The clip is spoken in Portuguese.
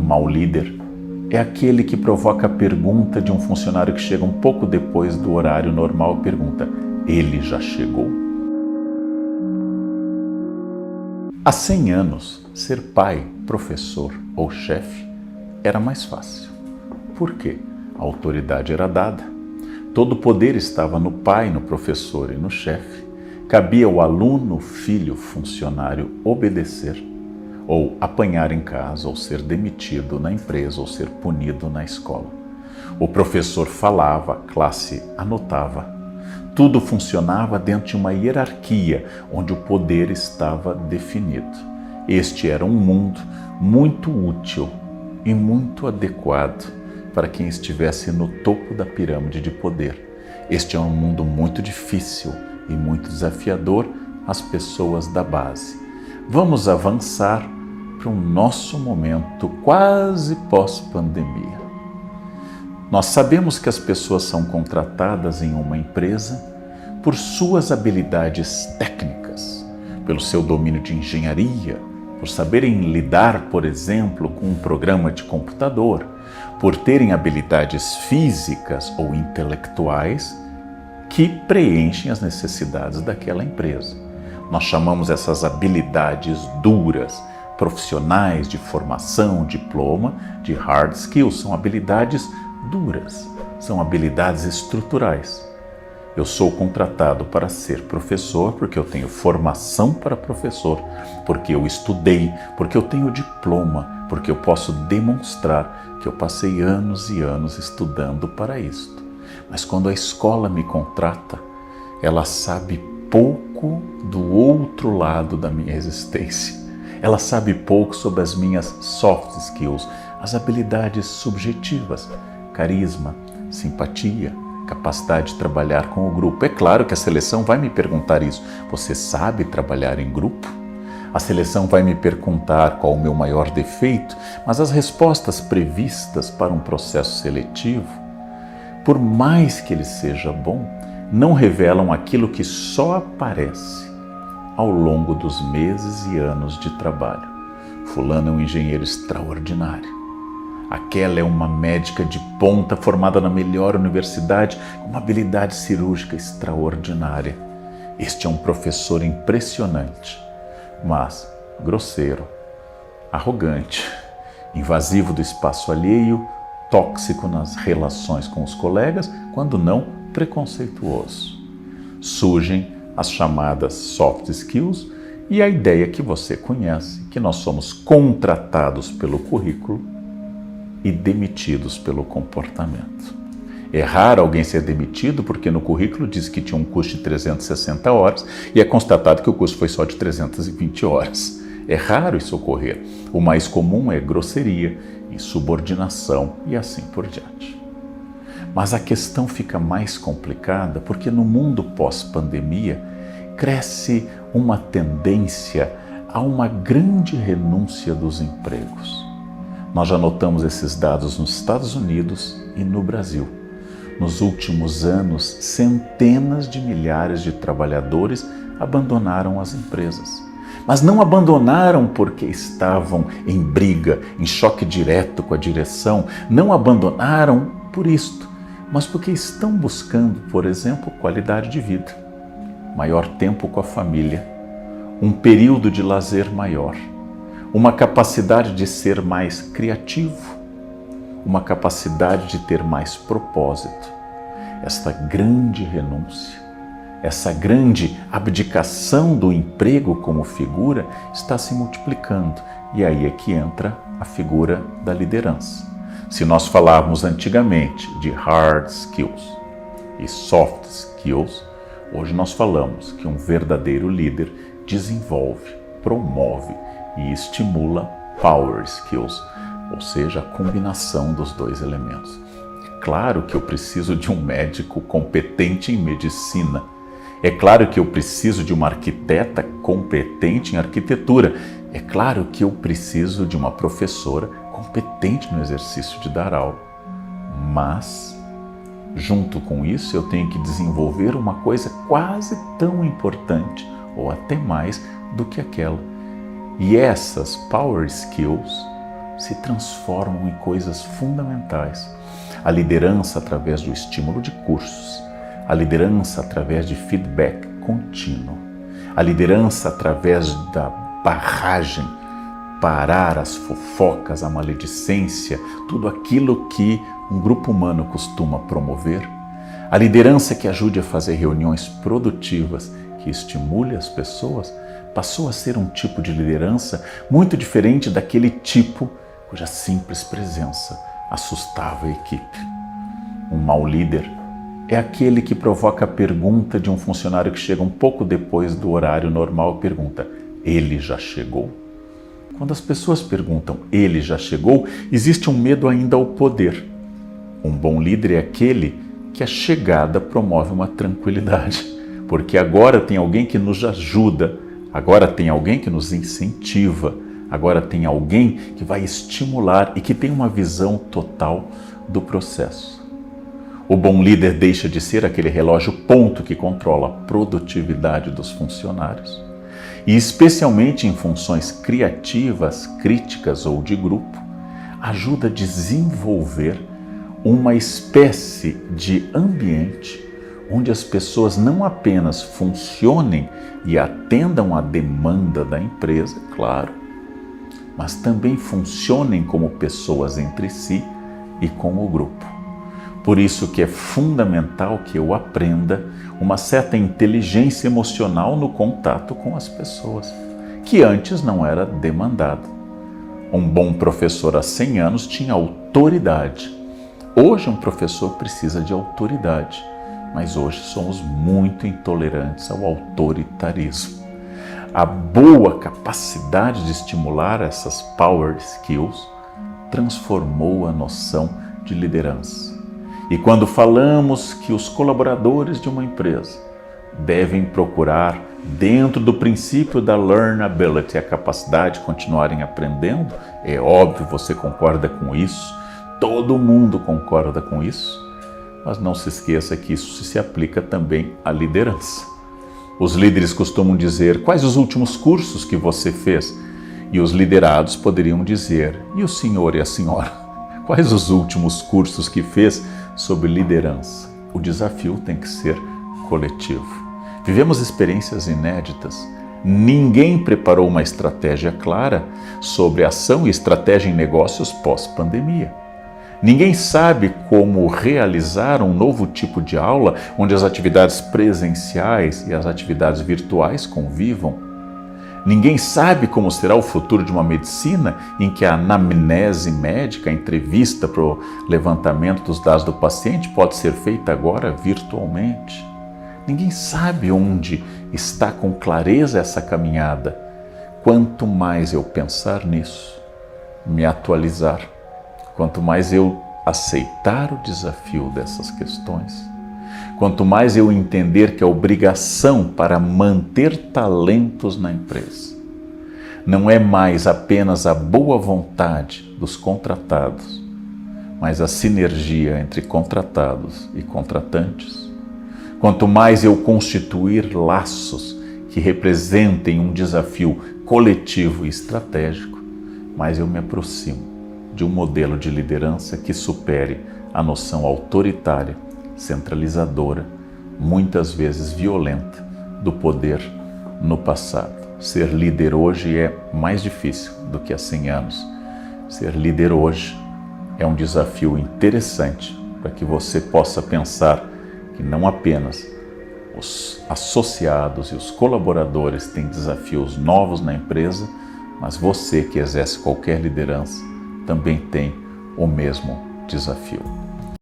mau líder é aquele que provoca a pergunta de um funcionário que chega um pouco depois do horário normal e pergunta: ele já chegou? Há 100 anos, ser pai, professor ou chefe era mais fácil. Por quê? A autoridade era dada, todo o poder estava no pai, no professor e no chefe. Cabia ao aluno, filho, funcionário obedecer, ou apanhar em casa, ou ser demitido na empresa, ou ser punido na escola. O professor falava, a classe anotava. Tudo funcionava dentro de uma hierarquia, onde o poder estava definido. Este era um mundo muito útil e muito adequado para quem estivesse no topo da pirâmide de poder. Este é um mundo muito difícil e muito desafiador às pessoas da base. Vamos avançar para o nosso momento quase pós-pandemia. Nós sabemos que as pessoas são contratadas em uma empresa por suas habilidades técnicas, pelo seu domínio de engenharia, por saberem lidar, por exemplo, com um programa de computador, por terem habilidades físicas ou intelectuais que preenchem as necessidades daquela empresa. Nós chamamos essas habilidades duras, profissionais de formação, diploma, de hard skills. São habilidades duras, são habilidades estruturais. Eu sou contratado para ser professor porque eu tenho formação para professor, porque eu estudei, porque eu tenho diploma, porque eu posso demonstrar que eu passei anos e anos estudando para isto. Mas quando a escola me contrata, ela sabe pouco do outro lado da minha existência. Ela sabe pouco sobre as minhas soft skills, as habilidades subjetivas, carisma, simpatia, capacidade de trabalhar com o grupo. É claro que a seleção vai me perguntar isso. Você sabe trabalhar em grupo? A seleção vai me perguntar qual o meu maior defeito, mas as respostas previstas para um processo seletivo, por mais que ele seja bom, não revelam aquilo que só aparece ao longo dos meses e anos de trabalho. Fulano é um engenheiro extraordinário. Aquela é uma médica de ponta formada na melhor universidade, com uma habilidade cirúrgica extraordinária. Este é um professor impressionante, mas grosseiro, arrogante, invasivo do espaço alheio, tóxico nas relações com os colegas, quando não preconceituoso. Surgem as chamadas soft skills e a ideia que você conhece, que nós somos contratados pelo currículo e demitidos pelo comportamento. É raro alguém ser demitido porque no currículo diz que tinha um curso de 360 horas e é constatado que o curso foi só de 320 horas. É raro isso ocorrer. O mais comum é grosseria, insubordinação e assim por diante. Mas a questão fica mais complicada porque no mundo pós-pandemia cresce uma tendência a uma grande renúncia dos empregos. Nós já notamos esses dados nos Estados Unidos e no Brasil. Nos últimos anos, centenas de milhares de trabalhadores abandonaram as empresas. Mas não abandonaram porque estavam em briga, em choque direto com a direção. Não abandonaram por isto, mas porque estão buscando, por exemplo, qualidade de vida, maior tempo com a família, um período de lazer maior, uma capacidade de ser mais criativo, uma capacidade de ter mais propósito. Esta grande renúncia, essa grande abdicação do emprego como figura está se multiplicando e aí é que entra a figura da liderança. Se nós falarmos antigamente de hard skills e soft skills, hoje nós falamos que um verdadeiro líder desenvolve, promove e estimula power skills, ou seja, a combinação dos dois elementos. É claro que eu preciso de um médico competente em medicina. É claro que eu preciso de uma arquiteta competente em arquitetura. É claro que eu preciso de uma professora competente no exercício de dar aula. Mas, junto com isso, eu tenho que desenvolver uma coisa quase tão importante, ou até mais, do que aquela. E essas power skills se transformam em coisas fundamentais. A liderança através do estímulo de cursos, a liderança através de feedback contínuo, a liderança através da barragem, parar as fofocas, a maledicência, tudo aquilo que um grupo humano costuma promover, a liderança que ajude a fazer reuniões produtivas, que estimule as pessoas, passou a ser um tipo de liderança muito diferente daquele tipo cuja simples presença assustava a equipe. Um mau líder é aquele que provoca a pergunta de um funcionário que chega um pouco depois do horário normal e pergunta: ele já chegou? Quando as pessoas perguntam ele já chegou, existe um medo ainda ao poder. Um bom líder é aquele que a chegada promove uma tranquilidade, porque agora tem alguém que nos ajuda, agora tem alguém que nos incentiva, agora tem alguém que vai estimular e que tem uma visão total do processo. O bom líder deixa de ser aquele relógio ponto que controla a produtividade dos funcionários. E especialmente em funções criativas, críticas ou de grupo, ajuda a desenvolver uma espécie de ambiente onde as pessoas não apenas funcionem e atendam à demanda da empresa, claro, mas também funcionem como pessoas entre si e com o grupo. Por isso que é fundamental que eu aprenda uma certa inteligência emocional no contato com as pessoas, que antes não era demandada. Um bom professor há 100 anos tinha autoridade. Hoje um professor precisa de autoridade, mas hoje somos muito intolerantes ao autoritarismo. A boa capacidade de estimular essas power skills transformou a noção de liderança. E quando falamos que os colaboradores de uma empresa devem procurar, dentro do princípio da learnability, a capacidade de continuarem aprendendo, é óbvio, você concorda com isso, todo mundo concorda com isso, mas não se esqueça que isso se aplica também à liderança. Os líderes costumam dizer: quais os últimos cursos que você fez? E os liderados poderiam dizer: e o senhor e a senhora? Quais os últimos cursos que fez sobre liderança? O desafio tem que ser coletivo. Vivemos experiências inéditas. Ninguém preparou uma estratégia clara sobre ação e estratégia em negócios pós-pandemia. Ninguém sabe como realizar um novo tipo de aula onde as atividades presenciais e as atividades virtuais convivam. Ninguém sabe como será o futuro de uma medicina em que a anamnese médica, a entrevista para o levantamento dos dados do paciente, pode ser feita agora virtualmente. Ninguém sabe onde está com clareza essa caminhada. Quanto mais eu pensar nisso, me atualizar, quanto mais eu aceitar o desafio dessas questões, quanto mais eu entender que a obrigação para manter talentos na empresa não é mais apenas a boa vontade dos contratados, mas a sinergia entre contratados e contratantes, quanto mais eu constituir laços que representem um desafio coletivo e estratégico, mais eu me aproximo de um modelo de liderança que supere a noção autoritária, centralizadora, muitas vezes violenta, do poder no passado. Ser líder hoje é mais difícil do que há 100 anos. Ser líder hoje é um desafio interessante para que você possa pensar que não apenas os associados e os colaboradores têm desafios novos na empresa, mas você que exerce qualquer liderança também tem o mesmo desafio.